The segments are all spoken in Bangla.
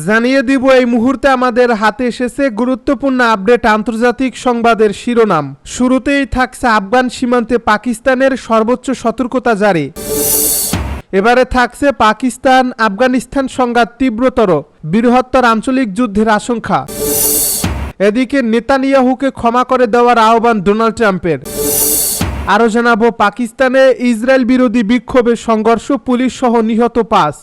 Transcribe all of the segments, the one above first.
জানিয়ে দিব এই মুহূর্তে আমাদের হাতে এসেছে গুরুত্বপূর্ণ আপডেট আন্তর্জাতিক সংবাদের শিরোনাম। শুরুতেই থাকছে আফগান সীমান্তে পাকিস্তানের সর্বোচ্চ সতর্কতা জারি। এবারে থাকছে পাকিস্তান আফগানিস্তান সংঘাত তীব্রতর, বৃহত্তর আঞ্চলিক যুদ্ধের আশঙ্কা। এদিকে নেতানিয়াহুকে ক্ষমা করে দেওয়ার আহ্বান ডোনাল্ড ট্রাম্পের। আরও জানাবো পাকিস্তানে ইসরায়েল বিরোধী বিক্ষোভে সংঘর্ষ, পুলিশ সহ নিহত 5।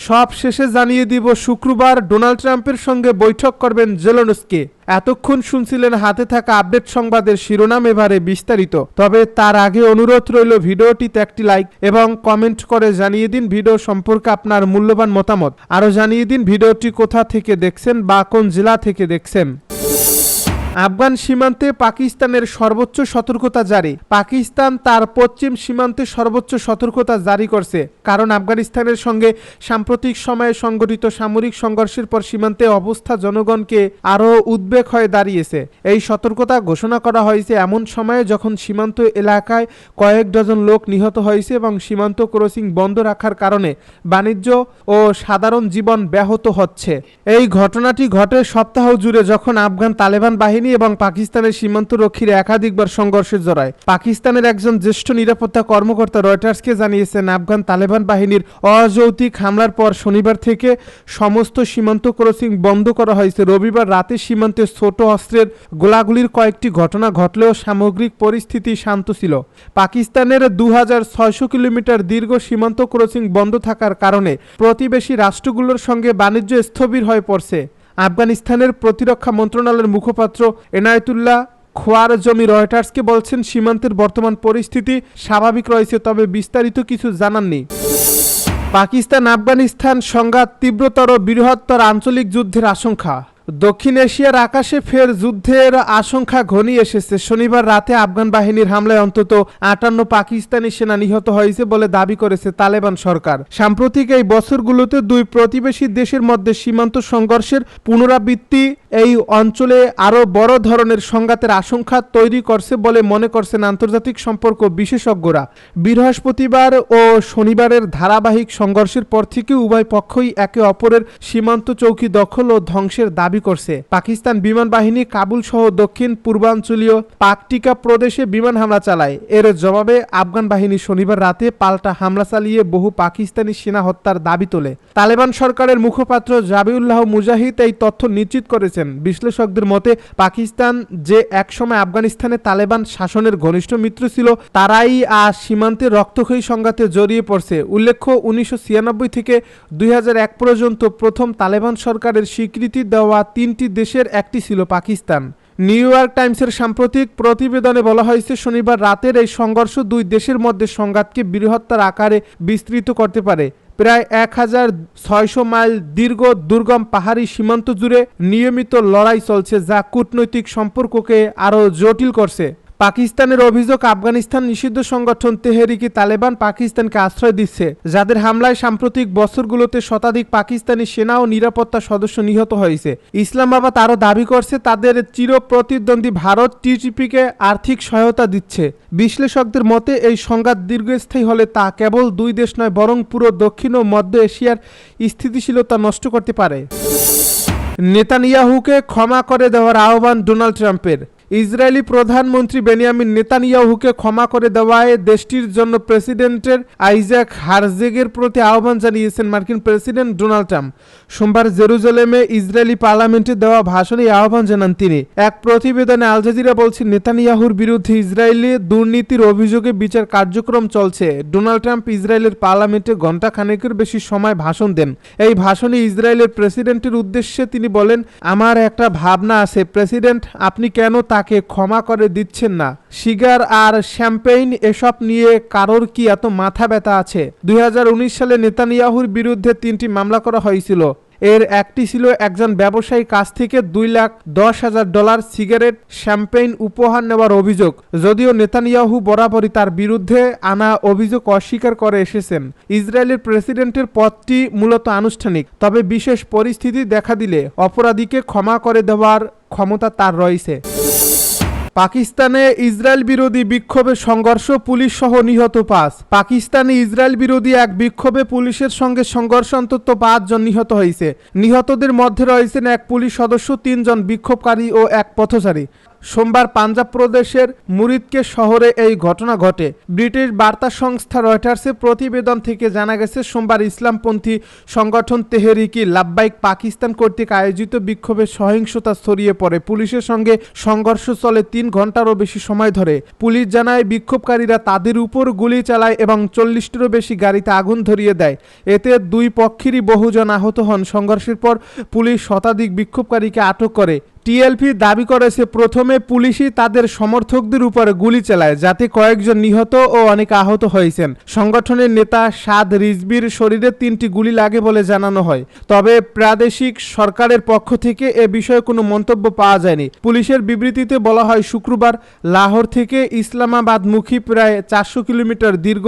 সব শেষে জানিয়ে দিব শুক্রবার ডোনাল্ড ট্রাম্পের সঙ্গে বৈঠক করবেন জেলেনস্কি। এতক্ষণ শুনছিলেন হাতে থাকা আপডেট সংবাদের শিরোনাম, এবারে বিস্তারিত। তবে তার আগে অনুরোধ রইল ভিডিওটিতে একটি লাইক এবং কমেন্ট করে জানিয়ে দিন ভিডিও সম্পর্কে আপনার মূল্যবান মতামত। আরও জানিয়ে দিন ভিডিওটি কোথা থেকে দেখছেন বা কোন জেলা থেকে দেখছেন। আফগান সীমান্তে পাকিস্তানের সর্বোচ্চ সতর্কতা জারি। পাকিস্তান তার পশ্চিম সীমান্তে সর্বোচ্চ সতর্কতা জারি করছে, কারণ আফগানিস্তানের সঙ্গে সাম্প্রতিক সময়ে সংঘটিত সামরিক সংঘর্ষের পর সীমান্তে অবস্থা জনগণকে আরও উদ্বেগ হয়ে দাঁড়িয়েছে। এই সতর্কতা ঘোষণা করা হয়েছে এমন সময়ে যখন সীমান্ত এলাকায় কয়েক ডজন লোক নিহত হয়েছে এবং সীমান্ত ক্রসিং বন্ধ রাখার কারণে বাণিজ্য ও সাধারণ জীবন ব্যাহত হচ্ছে। এই ঘটনাটি ঘটে সপ্তাহ জুড়ে যখন আফগান তালেবান বাহিনী এবং পাকিস্তানের সীমান্ত রক্ষীর একাধিকবার সংঘর্ষে জড়ায়। পাকিস্তানের একজন জ্যেষ্ঠ নিরাপত্তা কর্মকর্তা রয়টার্সকে জানিয়েছেন, আফগান তালেবান বাহিনীর অযৌক্তিক হামলার পর শনিবার থেকে সমস্ত সীমান্ত ক্রসিং বন্ধ করা হয়েছে। রবিবার রাতে সীমান্তে ছোট অস্ত্রের গোলাগুলির কয়েকটি ঘটনা ঘটলেও সামগ্রিক পরিস্থিতি শান্ত ছিল। পাকিস্তানের 2600 কিলোমিটার দীর্ঘ সীমান্ত ক্রসিং বন্ধ থাকার কারণে প্রতিবেশী রাষ্ট্রগুলোর সঙ্গে বাণিজ্য স্থবির হয়ে পড়ছে। আফগানিস্তানের প্রতিরক্ষা মন্ত্রণালয়ের মুখপাত্র এনায়েতুল্লাহ খোয়ারজমি রয়টার্সকে বলছেন, সীমান্তের বর্তমান পরিস্থিতি স্বাভাবিক রয়েছে, তবে বিস্তারিত কিছু জানাননি। পাকিস্তান আফগানিস্তান সংঘাত তীব্রতর, বৃহত্তর আঞ্চলিক যুদ্ধের আশঙ্কা। দক্ষিণ এশিয়ার আকাশে ফের যুদ্ধের আশঙ্কা ঘনিয়ে এসেছে। শনিবার রাতে আফগান বাহিনীর হামলায় অন্তত 58 পাকিস্তানি সেনা নিহত হয়েছে বলে দাবি করেছে তালেবান সরকার। সাম্প্রতিক এই বছরগুলোতে দুই প্রতিবেশী দেশের মধ্যে সীমান্ত সংঘর্ষের পুনরাবৃত্তি এই অঞ্চলে আরও বড় ধরনের সংঘাতের আশঙ্কা তৈরি করছে বলে মনে করছেন আন্তর্জাতিক সম্পর্ক বিশেষজ্ঞরা। বৃহস্পতিবার ও শনিবারের ধারাবাহিক সংঘর্ষের পর থেকে উভয় পক্ষই একে অপরের সীমান্ত চৌকি দখল ও ধ্বংসের দাবি করছে। পাকিস্তান বিমান বাহিনী কাবুল সহ দক্ষিণ পূর্বাঞ্চলীয় পাকটিকা প্রদেশে বিমান হামলা চালায়। এর জবাবে আফগান বাহিনী শনিবার রাতে পাল্টা হামলা চালিয়ে বহু পাকিস্তানি সেনা হত্যার দাবি তোলে। তালেবান সরকারের মুখপাত্র জাবিউল্লাহ মুজাহিদ এই তথ্য নিশ্চিত করেছেন। বিশ্লেষকদের মতে পাকিস্তান যে একসময় আফগানিস্তানে তালেবান শাসনের ঘনিষ্ঠ মিত্র ছিল, তারাই আজ সীমান্তে রক্তক্ষয়ী সংঘাতে জড়িয়ে পড়ছে। উল্লেখ্য, 1996 থেকে 2001 পর্যন্ত প্রথম তালেবান সরকারের স্বীকৃতি দেওয়া 3টি দেশের একটি ছিল পাকিস্তান। নিউ ইয়র্ক টাইমসের সাম্প্রতিক প্রতিবেদনে বলা হয়েছে, শনিবার রাতের এই সংঘর্ষ দুই দেশের মধ্যে সংঘাতকে বৃহত্তর আকারে বিস্তৃত করতে পারে। প্রায় 1600 মাইল দীর্ঘ দুর্গম পাহাড়ি সীমান্ত জুড়ে নিয়মিত লড়াই চলছে, যা কূটনৈতিক সম্পর্ককে আরও জটিল করছে। পাকিস্তানের অভিযোগ, আফগানিস্তান নিষিদ্ধ সংগঠন তেহরিকে তালেবান পাকিস্তানকে আশ্রয় দিচ্ছে, যাদের হামলায় সাম্প্রতিক বছরগুলোতে শতাধিক পাকিস্তানি সেনা ও নিরাপত্তা সদস্য নিহত হয়েছে। ইসলামাবাদ আরও দাবি করছে তাদের চির প্রতিদ্বন্দ্বী ভারত টিটিপিকে আর্থিক সহায়তা দিচ্ছে। বিশ্লেষকদের মতে এই সংঘাত দীর্ঘস্থায়ী হলে তা কেবল দুই দেশ নয়, বরং পুরো দক্ষিণ ও মধ্য এশিয়ার স্থিতিশীলতা নষ্ট করতে পারে। নেতানিয়াহুকে ক্ষমা করে দেওয়ার আহ্বান ডোনাল্ড ট্রাম্পের। ইসরায়েলি প্রধানমন্ত্রী বেনিয়ামিন নেতানিয়াহুকে ক্ষমা করে দেওয়ায় দেশটির জন্য প্রেসিডেন্টের আইজাক হারজেগের প্রতি আহ্বান জানিয়েছেন মার্কিন প্রেসিডেন্ট ডোনাল্ড ট্রাম্প। সোমবার জেরুজালেমে ইসরায়েলি পার্লামেন্টে দেওয়া ভাষণে আহ্বান জানান তিনি। এক প্রতিবেদনে আল জাজিরা বলছে, নেতানিয়াহুর বিরুদ্ধে ইসরায়েলি দুর্নীতির অভিযোগে বিচার কার্যক্রম চলছে। ডোনাল্ড ট্রাম্প ইসরায়েলের পার্লামেন্টে ঘণ্টা খানেকের বেশি সময় ভাষণ দেন। এই ভাষণে ইসরায়েলের প্রেসিডেন্টের উদ্দেশ্যে তিনি বলেন, আমার একটা ভাবনা আছে প্রেসিডেন্ট, আপনি কেন তাকে ক্ষমা করে দিচ্ছেন না? সিগার আর শ্যাম্পেইন এসব নিয়ে কারোর কি এত মাথা ব্যথা আছে? 2019 সালে নেতানিয়াহুর বিরুদ্ধে 3টি মামলা করা হয়েছিল। এর একটি ছিল একজন ব্যবসায়ীর কাছ থেকে $2,10,000 সিগারেট শ্যাম্পেইন উপহার নেওয়ার অভিযোগ। যদিও নেতানিয়াহু বরাবরই তার বিরুদ্ধে আনা অভিযোগ অস্বীকার করে এসেছেন। ইসরায়েলের প্রেসিডেন্টের পদটি মূলত আনুষ্ঠানিক, তবে বিশেষ পরিস্থিতি দেখা দিলে অপরাধীকে ক্ষমা করে দেওয়ার ক্ষমতা তার রয়েছে। পাকিস্তানে ইসরায়েল বিরোধী বিক্ষোভে সংঘর্ষ, পুলিশ সহ নিহত 5। পাকিস্তানে ইসরায়েল বিরোধী এক বিক্ষোভে পুলিশের সঙ্গে সংঘর্ষ, অন্তত 5 জন নিহত হয়েছে। নিহতদের মধ্যে রয়েছেন এক পুলিশ সদস্য, 3 জন বিক্ষোভকারী ও এক পথচারী। সোমবার পাঞ্জাব প্রদেশের মুরিদকে শহরে এই ঘটনা ঘটে। ব্রিটিশ বার্তা সংস্থা রয়টার্সের প্রতিবেদন থেকে জানা গেছে, সোমবার ইসলামপন্থী সংগঠন তেহরিকি লাব্বাইক পাকিস্তান কর্তৃক আয়োজিত বিক্ষোভে সহিংসতা ছড়িয়ে পড়ে। পুলিশের সঙ্গে সংঘর্ষ চলে 3 ঘন্টারও বেশি সময় ধরে। পুলিশ জানায়, বিক্ষোভকারীরা তাদের উপর গুলি চালায় এবং 40টিরও বেশি গাড়িতে আগুন ধরিয়ে দেয়। এতে 2 পক্ষেরই বহুজন আহত হন। সংঘর্ষের পর পুলিশ শতাধিক বিক্ষোভকারীকে আটক করে। টিএলপি দাবি করেছে, প্রথমে পুলিশই তাদের সমর্থকদের উপরে গুলি চালায়, যাতে কয়েকজন নিহত ও অনেক আহত হয়েছেন। সংগঠনের নেতা সাদ রিজভির শরীরে 3টি গুলি লাগে বলে জানানো হয়। তবে প্রাদেশিক সরকারের পক্ষ থেকে এ বিষয়ে কোনো মন্তব্য পাওয়া যায়নি। পুলিশের বিবৃতিতে বলা হয়, শুক্রবার লাহোর থেকে ইসলামাবাদমুখী প্রায় 400 কিলোমিটার দীর্ঘ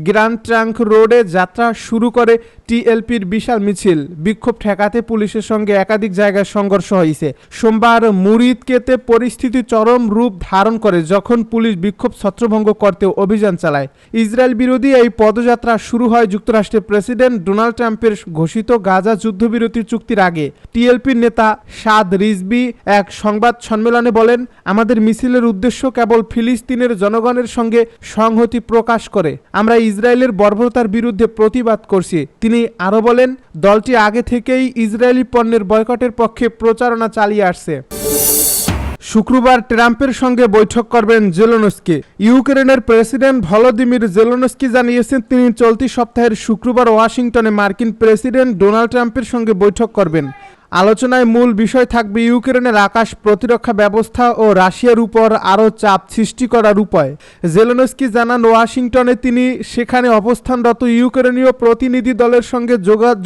গ্র্যান্ড ট্রাঙ্ক রোডে যাত্রা শুরু করে টিএলপির বিশাল মিছিল। বিক্ষোভ ঠেকাতে পুলিশের সঙ্গে একাধিক জায়গায় সংঘর্ষ হয়েছে। সোমবার মুরিদকেতে পরিস্থিতি চরম রূপ ধারণ করে যখন পুলিশ বিক্ষোভ ছত্রভঙ্গ করতে অভিযান চালায়। ইসরায়েল বিরোধী এই পদযাত্রা শুরু হয় যুক্তরাষ্ট্রের প্রেসিডেন্ট ডোনাল্ড ট্রাম্পের ঘোষিত গাজা যুদ্ধবিরতি চুক্তির আগে। টিএলপির নেতা সাদ রিজভি এক সংবাদ সম্মেলনে বলেন, আমাদের মিছিলের উদ্দেশ্য কেবল ফিলিস্তিনের জনগণের সঙ্গে সংহতি প্রকাশ করে। আমরা ইসরায়েলের বর্বরতার বিরুদ্ধে প্রতিবাদ করছি। তিনি আরও বলেন, দলটি আগে থেকেই ইসরায়েলি পণ্যের বয়কটের পক্ষে প্রচারণা চালিয়ে আসছে। শুক্রবার ট্রাম্পের সঙ্গে বৈঠক করবেন জেলেনস্কি। ইউক্রেনের প্রেসিডেন্ট ভলোদিমির জেলেনস্কি জানিয়েছেন, তিনি চলতি সপ্তাহের শুক্রবার ওয়াশিংটনে মার্কিন প্রেসিডেন্ট ডোনাল্ড ট্রাম্পের সঙ্গে বৈঠক করবেন। আলোচনায় মূল বিষয় থাকবে ইউক্রেনের আকাশ প্রতিরক্ষা ব্যবস্থা ও রাশিয়ার উপর আরও চাপ সৃষ্টি করার উপায়। জেলেনস্কি জানান, ওয়াশিংটনে তিনি সেখানে অবস্থানরত ইউক্রেনীয় প্রতিনিধি দলের সঙ্গে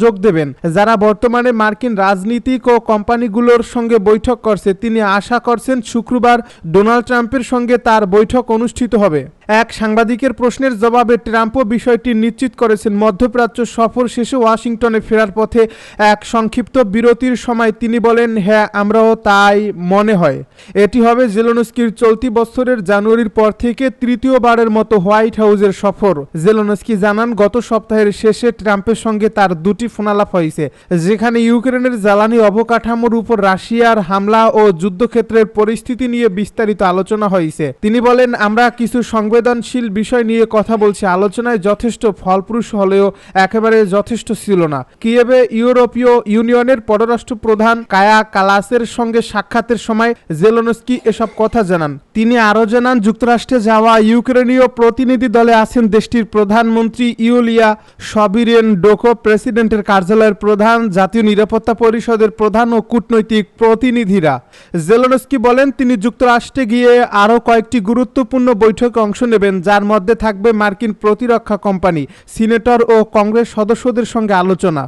যোগ দেবেন, যারা বর্তমানে মার্কিন রাজনীতিক ও কোম্পানিগুলোর সঙ্গে বৈঠক করছে। তিনি আশা করছেন শুক্রবার ডোনাল্ড ট্রাম্পের সঙ্গে তার বৈঠক অনুষ্ঠিত হবে। এক সাংবাদিকের প্রশ্নের জবাবে ট্রাম্পও বিষয়টি নিশ্চিত করেছেন। মধ্যপ্রাচ্য সফর শেষে ওয়াশিংটনে ফেরার পথে এক সংক্ষিপ্ত বিরতির সময় তিনি বলেন, হ্যাঁ, আমরাও তাই মনে হয়। এটি হবে জেলেনস্কির চলতি বছরের জানুয়ারির পর থেকে তৃতীয়বারের মতো হোয়াইট হাউসের সফর। জেলেনস্কি জানান, গত সপ্তাহের শেষে ট্রাম্পের সঙ্গে তার 2টি ফোনালাপ হয়েছে, যেখানে ইউক্রেনের জ্বালানি অবকাঠামোর উপর রাশিয়ার হামলা ও যুদ্ধক্ষেত্রের পরিস্থিতি নিয়ে বিস্তারিত আলোচনা হয়েছে। তিনি বলেন, আমরা কিছু সংবেদনশীল বিষয় নিয়ে কথা বলছি। আলোচনায় যথেষ্ট ফলপ্রসূ হলেও একেবারে যথেষ্ট ছিল না। কিয়েভে ইউরোপীয় ইউনিয়নের পররাষ্ট্র প্রধান কায়া কালাসের সঙ্গে সাক্ষাতের সময় জেলেনস্কি এসব কথা জানান। তিনি আরও জানান, যুক্তরাষ্ট্রে যাওয়া ইউক্রেনীয় প্রতিনিধি দলে আছেন দেশটির প্রধানমন্ত্রী ইউলিয়া সবিরেনডোকো, প্রেসিডেন্টের কার্যালয়ের প্রধান, জাতীয় নিরাপত্তা পরিষদের প্রধান ও কূটনৈতিক প্রতিনিধিরা। জেলেনস্কি বলেন, তিনি যুক্তরাষ্ট্রে গিয়ে আরও কয়েকটি গুরুত্বপূর্ণ বৈঠকে অংশ নেবেন, যার মধ্যে থাকবে মার্কিন প্রতিরক্ষা কোম্পানি, সিনেটর ও কংগ্রেস সদস্যদের সঙ্গে আলোচনা।